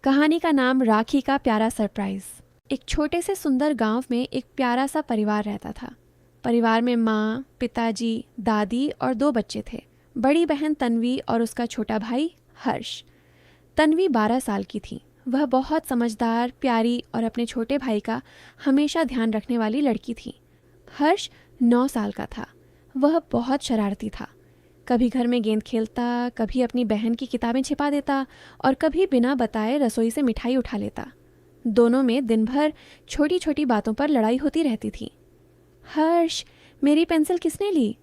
कहानी का नाम राखी का प्यारा सरप्राइज। एक छोटे से सुंदर गांव में एक प्यारा सा परिवार रहता था। परिवार में माँ, पिताजी, दादी और 2 बच्चे थे। बड़ी बहन तन्वी और उसका छोटा भाई हर्ष। तन्वी 12 साल की थी। वह बहुत समझदार, प्यारी और अपने छोटे भाई का हमेशा ध्यान रखने वाली लड़की थी। हर्ष 9 साल का था। वह बहुत शरारती था। कभी घर में गेंद खेलता, कभी अपनी बहन की किताबें छिपा देता और कभी बिना बताए रसोई से मिठाई उठा लेता। दोनों में दिन भर छोटी छोटी बातों पर लड़ाई होती रहती थी। हर्ष, मेरी पेंसिल किसने ली?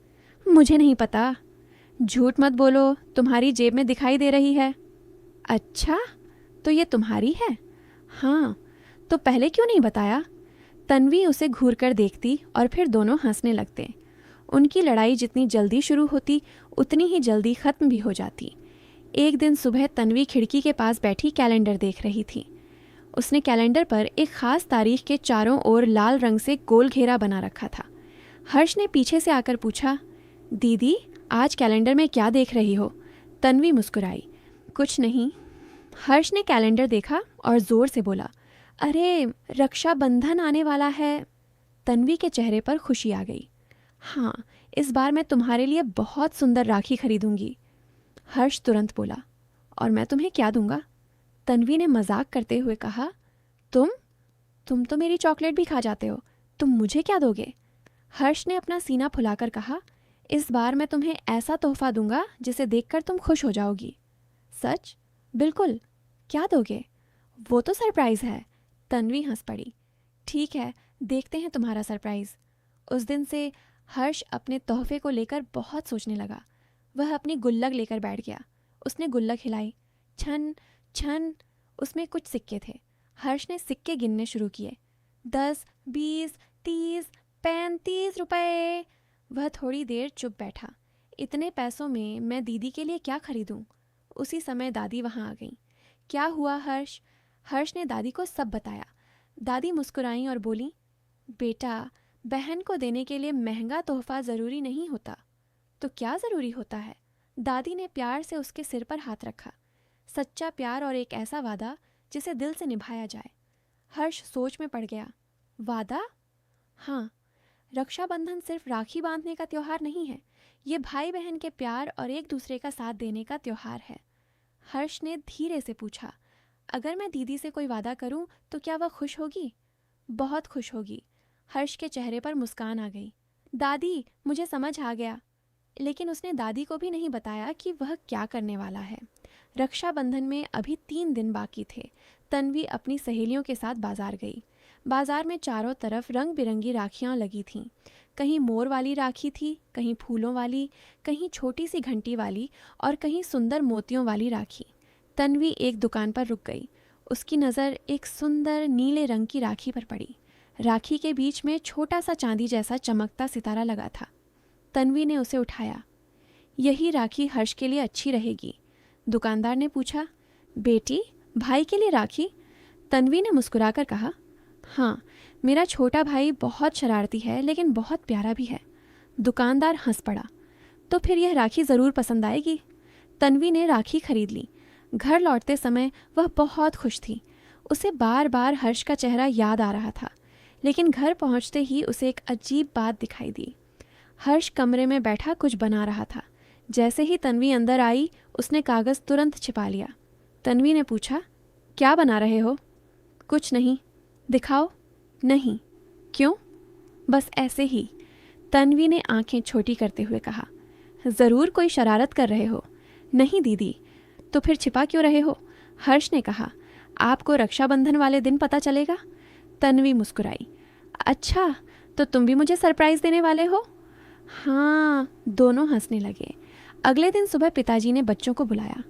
मुझे नहीं पता। झूठ मत बोलो, तुम्हारी जेब में दिखाई दे रही है। अच्छा, तो ये तुम्हारी है? हाँ। तो पहले क्यों नहीं बताया? तन्वी उसे घूर कर देखती और फिर दोनों हंसने लगते। उनकी लड़ाई जितनी जल्दी शुरू होती उतनी ही जल्दी ख़त्म भी हो जाती। एक दिन सुबह तन्वी खिड़की के पास बैठी कैलेंडर देख रही थी। उसने कैलेंडर पर एक ख़ास तारीख के चारों ओर लाल रंग से गोल घेरा बना रखा था। हर्ष ने पीछे से आकर पूछा, दीदी, आज कैलेंडर में क्या देख रही हो? तन्वी मुस्कुराई, कुछ नहीं। हर्ष ने कैलेंडर देखा और ज़ोर से बोला, अरे, रक्षाबंधन आने वाला है। तन्वी के चेहरे पर खुशी आ गई। हाँ, इस बार मैं तुम्हारे लिए बहुत सुंदर राखी खरीदूंगी। हर्ष तुरंत बोला, और मैं तुम्हें क्या दूंगा? तन्वी ने मजाक करते हुए कहा, तुम तो मेरी चॉकलेट भी खा जाते हो, तुम मुझे क्या दोगे? हर्ष ने अपना सीना फुलाकर कहा, इस बार मैं तुम्हें ऐसा तोहफा दूंगा जिसे देखकर तुम खुश हो जाओगी। सच? बिल्कुल। क्या दोगे? वो तो सरप्राइज है। तन्वी हंस पड़ी। ठीक है, देखते हैं तुम्हारा सरप्राइज। उस दिन से हर्ष अपने तोहफे को लेकर बहुत सोचने लगा। वह अपनी गुल्लक लेकर बैठ गया। उसने गुल्लक हिलाई। छन छन, उसमें कुछ सिक्के थे। हर्ष ने सिक्के गिनने शुरू किए। 10, 20, 30, 35 रुपए। वह थोड़ी देर चुप बैठा। इतने पैसों में मैं दीदी के लिए क्या खरीदूं? उसी समय दादी वहां आ गई। क्या हुआ हर्ष? हर्ष ने दादी को सब बताया। दादी मुस्कुराई और बोली, बेटा, बहन को देने के लिए महंगा तोहफा ज़रूरी नहीं होता। तो क्या ज़रूरी होता है? दादी ने प्यार से उसके सिर पर हाथ रखा। सच्चा प्यार और एक ऐसा वादा जिसे दिल से निभाया जाए। हर्ष सोच में पड़ गया। वादा? हाँ, रक्षाबंधन सिर्फ राखी बांधने का त्योहार नहीं है। ये भाई बहन के प्यार और एक दूसरे का साथ देने का त्योहार है। हर्ष ने धीरे से पूछा, अगर मैं दीदी से कोई वादा करूं तो क्या वह खुश होगी? बहुत खुश होगी। हर्ष के चेहरे पर मुस्कान आ गई। दादी, मुझे समझ आ गया। लेकिन उसने दादी को भी नहीं बताया कि वह क्या करने वाला है। रक्षाबंधन में अभी 3 दिन बाकी थे। तन्वी अपनी सहेलियों के साथ बाजार गई। बाजार में चारों तरफ रंग बिरंगी राखियां लगी थीं। कहीं मोर वाली राखी थी, कहीं फूलों वाली, कहीं छोटी सी घंटी वाली और कहीं सुंदर मोतियों वाली राखी। तन्वी एक दुकान पर रुक गई। उसकी नज़र एक सुंदर नीले रंग की राखी पर पड़ी। राखी के बीच में छोटा सा चांदी जैसा चमकता सितारा लगा था। तन्वी ने उसे उठाया। यही राखी हर्ष के लिए अच्छी रहेगी। दुकानदार ने पूछा, बेटी, भाई के लिए राखी? तन्वी ने मुस्कुराकर कहा, हाँ, मेरा छोटा भाई बहुत शरारती है लेकिन बहुत प्यारा भी है। दुकानदार हंस पड़ा। तो फिर यह राखी ज़रूर पसंद आएगी। तन्वी ने राखी खरीद ली। घर लौटते समय वह बहुत खुश थी। उसे बार बार हर्ष का चेहरा याद आ रहा था। लेकिन घर पहुंचते ही उसे एक अजीब बात दिखाई दी। हर्ष कमरे में बैठा कुछ बना रहा था। जैसे ही तन्वी अंदर आई, उसने कागज़ तुरंत छिपा लिया। तन्वी ने पूछा, क्या बना रहे हो? कुछ नहीं। दिखाओ। नहीं। क्यों? बस ऐसे ही। तन्वी ने आंखें छोटी करते हुए कहा। ज़रूर कोई शरारत कर रहे हो। नहीं दीदी। तो फिर छिपा क्यों रहे हो? हर्ष ने कहा, आपको रक्षाबंधन वाले दिन पता चलेगा। तन्वी मुस्कुराई। अच्छा, तो तुम भी मुझे सरप्राइज़ देने वाले हो? हाँ। दोनों हंसने लगे। अगले दिन सुबह पिताजी ने बच्चों को बुलाया।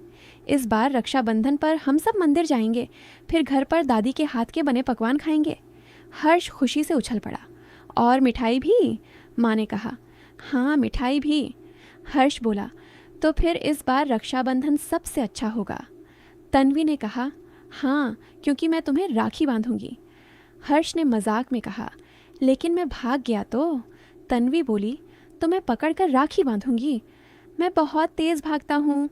इस बार रक्षाबंधन पर हम सब मंदिर जाएंगे, फिर घर पर दादी के हाथ के बने पकवान खाएंगे। हर्ष खुशी से उछल पड़ा। और मिठाई भी? माँ ने कहा। हाँ, मिठाई भी। हर्ष बोला, तो फिर इस बार रक्षाबंधन सबसे अच्छा होगा। तन्वी ने कहा, हाँ, क्योंकि मैं तुम्हें राखी बांधूंगी। हर्ष ने मजाक में कहा, लेकिन मैं भाग गया तो? तन्वी बोली, तो मैं पकड़ कर राखी बांधूंगी। मैं बहुत तेज़ भागता हूँ।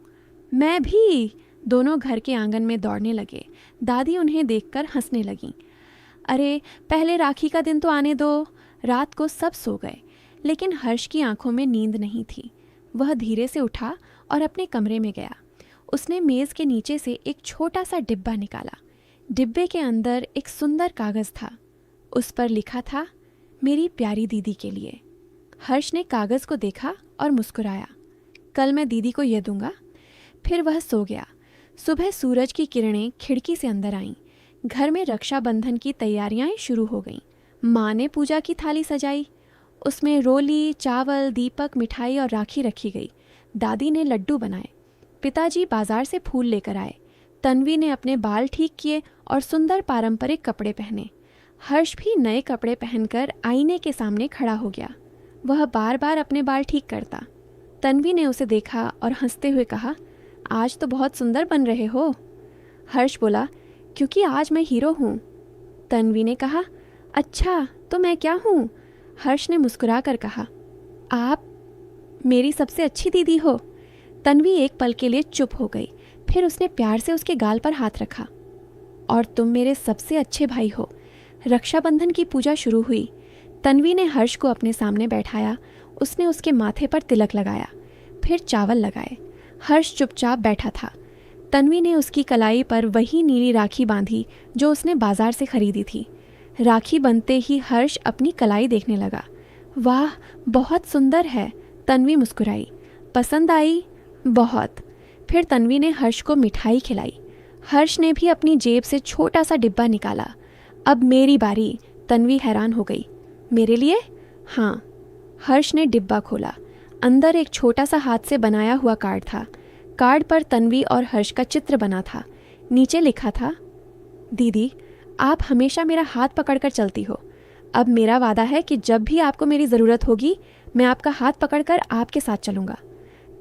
मैं भी। दोनों घर के आंगन में दौड़ने लगे। दादी उन्हें देखकर हंसने लगीं। अरे पहले राखी का दिन तो आने दो। रात को सब सो गए, लेकिन हर्ष की आंखों में नींद नहीं थी। वह धीरे से उठा और अपने कमरे में गया। उसने मेज़ के नीचे से एक छोटा सा डिब्बा निकाला। डिब्बे के अंदर एक सुंदर कागज़ था। उस पर लिखा था, मेरी प्यारी दीदी के लिए। हर्ष ने कागज़ को देखा और मुस्कुराया। कल मैं दीदी को यह दूंगा। फिर वह सो गया। सुबह सूरज की किरणें खिड़की से अंदर आईं। घर में रक्षाबंधन की तैयारियां शुरू हो गईं। माँ ने पूजा की थाली सजाई। उसमें रोली, चावल, दीपक, मिठाई और राखी रखी गई। दादी ने लड्डू बनाए। पिताजी बाजार से फूल लेकर आए। तन्वी ने अपने बाल ठीक किए और सुंदर पारंपरिक कपड़े पहने। हर्ष भी नए कपड़े पहनकर आईने के सामने खड़ा हो गया। वह बार बार अपने बाल ठीक करता। तन्वी ने उसे देखा और हंसते हुए कहा, आज तो बहुत सुंदर बन रहे हो। हर्ष बोला, क्योंकि आज मैं हीरो हूँ। तन्वी ने कहा, अच्छा तो मैं क्या हूँ? हर्ष ने मुस्कुरा कर कहा, आप मेरी सबसे अच्छी दीदी हो। तन्वी एक पल के लिए चुप हो गई। फिर उसने प्यार से उसके गाल पर हाथ रखा। और तुम मेरे सबसे अच्छे भाई हो। रक्षाबंधन की पूजा शुरू हुई। तन्वी ने हर्ष को अपने सामने बैठाया। उसने उसके माथे पर तिलक लगाया, फिर चावल लगाए। हर्ष चुपचाप बैठा था। तन्वी ने उसकी कलाई पर वही नीली राखी बांधी जो उसने बाजार से खरीदी थी। राखी बनते ही हर्ष अपनी कलाई देखने लगा। वाह, बहुत सुंदर है। तन्वी मुस्कुराई। पसंद आई? बहुत। फिर तन्वी ने हर्ष को मिठाई खिलाई। हर्ष ने भी अपनी जेब से छोटा सा डिब्बा निकाला। अब मेरी बारी। तन्वी हैरान हो गई। मेरे लिए? हाँ। हर्ष ने डिब्बा खोला। अंदर एक छोटा सा हाथ से बनाया हुआ कार्ड था। कार्ड पर तन्वी और हर्ष का चित्र बना था। नीचे लिखा था, दीदी आप हमेशा मेरा हाथ पकड़कर चलती हो। अब मेरा वादा है कि जब भी आपको मेरी ज़रूरत होगी मैं आपका हाथ पकड़कर आपके साथ चलूँगा।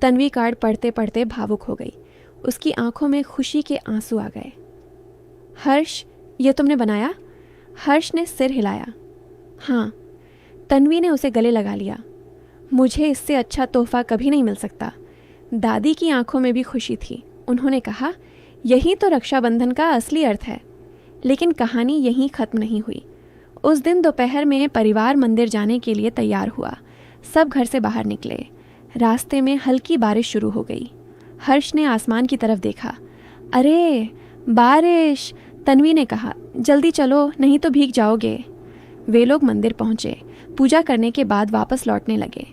तन्वी कार्ड पढ़ते पढ़ते भावुक हो गई। उसकी आंखों में खुशी के आंसू आ गए। हर्ष, ये तुमने बनाया? हर्ष ने सिर हिलाया। हाँ। तन्वी ने उसे गले लगा लिया। मुझे इससे अच्छा तोहफा कभी नहीं मिल सकता। दादी की आंखों में भी खुशी थी। उन्होंने कहा, यही तो रक्षाबंधन का असली अर्थ है। लेकिन कहानी यहीं ख़त्म नहीं हुई। उस दिन दोपहर में परिवार मंदिर जाने के लिए तैयार हुआ। सब घर से बाहर निकले। रास्ते में हल्की बारिश शुरू हो गई। हर्ष ने आसमान की तरफ देखा। अरे बारिश! तन्वी ने कहा, जल्दी चलो नहीं तो भीग जाओगे। वे लोग मंदिर पहुंचे। पूजा करने के बाद वापस लौटने लगे।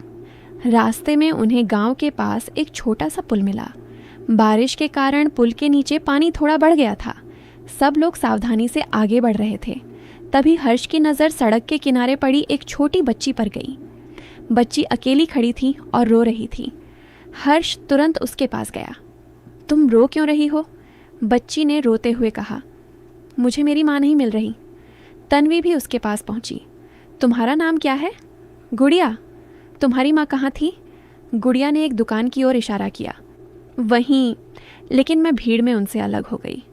रास्ते में उन्हें गांव के पास एक छोटा सा पुल मिला। बारिश के कारण पुल के नीचे पानी थोड़ा बढ़ गया था। सब लोग सावधानी से आगे बढ़ रहे थे। तभी हर्ष की नज़र सड़क के किनारे पड़ी एक छोटी बच्ची पर गई। बच्ची अकेली खड़ी थी और रो रही थी। हर्ष तुरंत उसके पास गया। तुम रो क्यों रही हो? बच्ची ने रोते हुए कहा, मुझे मेरी माँ नहीं मिल रही। तन्वी भी उसके पास पहुंची। तुम्हारा नाम क्या है? गुड़िया। तुम्हारी माँ कहाँ थी? गुड़िया ने एक दुकान की ओर इशारा किया। वहीं, लेकिन मैं भीड़ में उनसे अलग हो गई।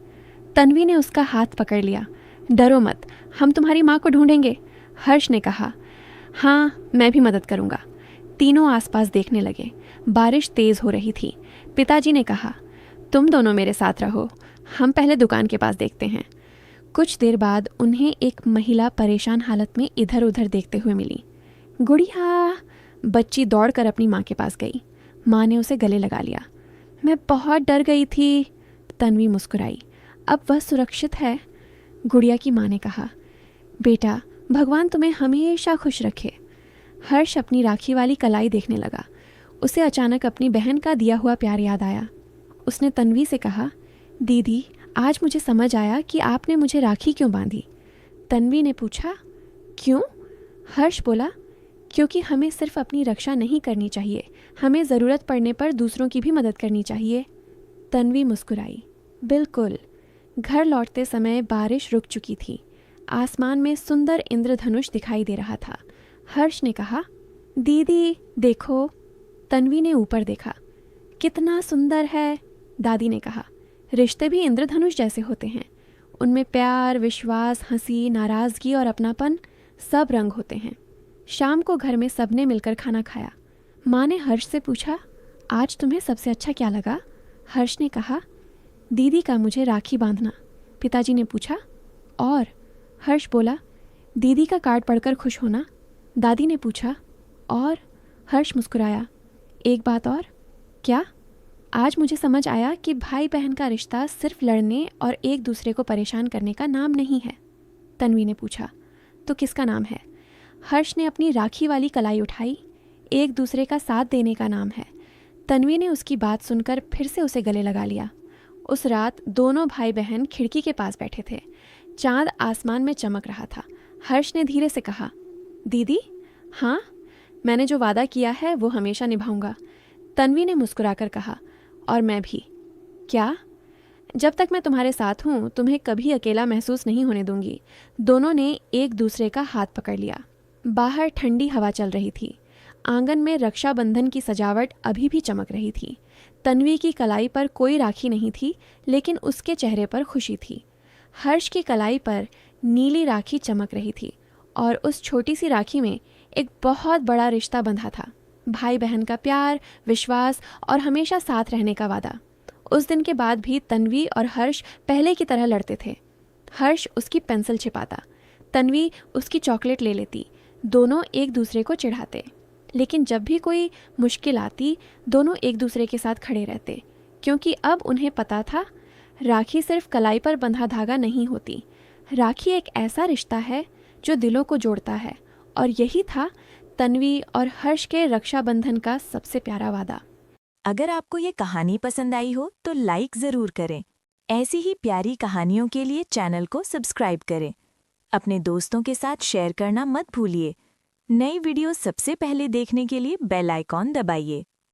तन्वी ने उसका हाथ पकड़ लिया। डरो मत, हम तुम्हारी माँ को ढूंढेंगे। हर्ष ने कहा, हाँ मैं भी मदद करूँगा। तीनों आसपास देखने लगे। बारिश तेज़ हो रही थी। पिताजी ने कहा, तुम दोनों मेरे साथ रहो, हम पहले दुकान के पास देखते हैं। कुछ देर बाद उन्हें एक महिला परेशान हालत में इधर उधर देखते हुए मिली। गुड़िया! बच्ची दौड़कर अपनी माँ के पास गई। माँ ने उसे गले लगा लिया। मैं बहुत डर गई थी। तन्वी मुस्कुराई। अब वह सुरक्षित है। गुड़िया की माँ ने कहा, बेटा भगवान तुम्हें हमेशा खुश रखे। हर्ष अपनी राखी वाली कलाई देखने लगा। उसे अचानक अपनी बहन का दिया हुआ प्यार याद आया। उसने तन्वी से कहा, दीदी आज मुझे समझ आया कि आपने मुझे राखी क्यों बांधी। तन्वी ने पूछा, क्यों? हर्ष बोला, क्योंकि हमें सिर्फ अपनी रक्षा नहीं करनी चाहिए, हमें ज़रूरत पड़ने पर दूसरों की भी मदद करनी चाहिए। तन्वी मुस्कुराई। बिल्कुल। घर लौटते समय बारिश रुक चुकी थी। आसमान में सुंदर इंद्रधनुष दिखाई दे रहा था। हर्ष ने कहा, दीदी देखो। तन्वी ने ऊपर देखा। कितना सुंदर है। दादी ने कहा, रिश्ते भी इंद्रधनुष जैसे होते हैं। उनमें प्यार, विश्वास, हंसी, नाराज़गी और अपनापन सब रंग होते हैं। शाम को घर में सबने मिलकर खाना खाया। माँ ने हर्ष से पूछा, आज तुम्हें सबसे अच्छा क्या लगा? हर्ष ने कहा, दीदी का मुझे राखी बांधना, पिताजी ने पूछा। और? हर्ष बोला। दीदी का कार्ड पढ़कर खुश होना, दादी ने पूछा। और? हर्ष मुस्कुराया। एक बात और? क्या? आज मुझे समझ आया कि भाई बहन का रिश्ता सिर्फ लड़ने और एक दूसरे को परेशान करने का नाम नहीं है। तन्वी ने पूछा। तो किसका नाम है? हर्ष ने अपनी राखी वाली कलाई उठाई। एक दूसरे का साथ देने का नाम है। तन्वी ने उसकी बात सुनकर फिर से उसे गले लगा लिया। उस रात दोनों भाई बहन खिड़की के पास बैठे थे। चांद आसमान में चमक रहा था। हर्ष ने धीरे से कहा, दीदी? हाँ, मैंने जो वादा किया है वो हमेशा निभाऊंगा। तन्वी ने मुस्कुराकर कहा, और मैं भी। क्या? जब तक मैं तुम्हारे साथ हूँ तुम्हें कभी अकेला महसूस नहीं होने दूंगी। दोनों ने एक दूसरे का हाथ पकड़ लिया। बाहर ठंडी हवा चल रही थी। आंगन में रक्षाबंधन की सजावट अभी भी चमक रही थी। तन्वी की कलाई पर कोई राखी नहीं थी, लेकिन उसके चेहरे पर खुशी थी। हर्ष की कलाई पर नीली राखी चमक रही थी और उस छोटी सी राखी में एक बहुत बड़ा रिश्ता बंधा था। भाई बहन का प्यार, विश्वास और हमेशा साथ रहने का वादा। उस दिन के बाद भी तन्वी और हर्ष पहले की तरह लड़ते थे। हर्ष उसकी पेंसिल छिपाता, तन्वी उसकी चॉकलेट ले लेती। दोनों एक दूसरे को चिढ़ाते, लेकिन जब भी कोई मुश्किल आती दोनों एक दूसरे के साथ खड़े रहते, क्योंकि अब उन्हें पता था राखी सिर्फ कलाई पर बंधा धागा नहीं होती। राखी एक ऐसा रिश्ता है जो दिलों को जोड़ता है, और यही था तन्वी और हर्ष के रक्षाबंधन का सबसे प्यारा वादा। अगर आपको ये कहानी पसंद आई हो तो लाइक ज़रूर करें। ऐसी ही प्यारी कहानियों के लिए चैनल को सब्सक्राइब करें। अपने दोस्तों के साथ शेयर करना मत भूलिए। नई वीडियो सबसे पहले देखने के लिए बेल आइकॉन दबाइए।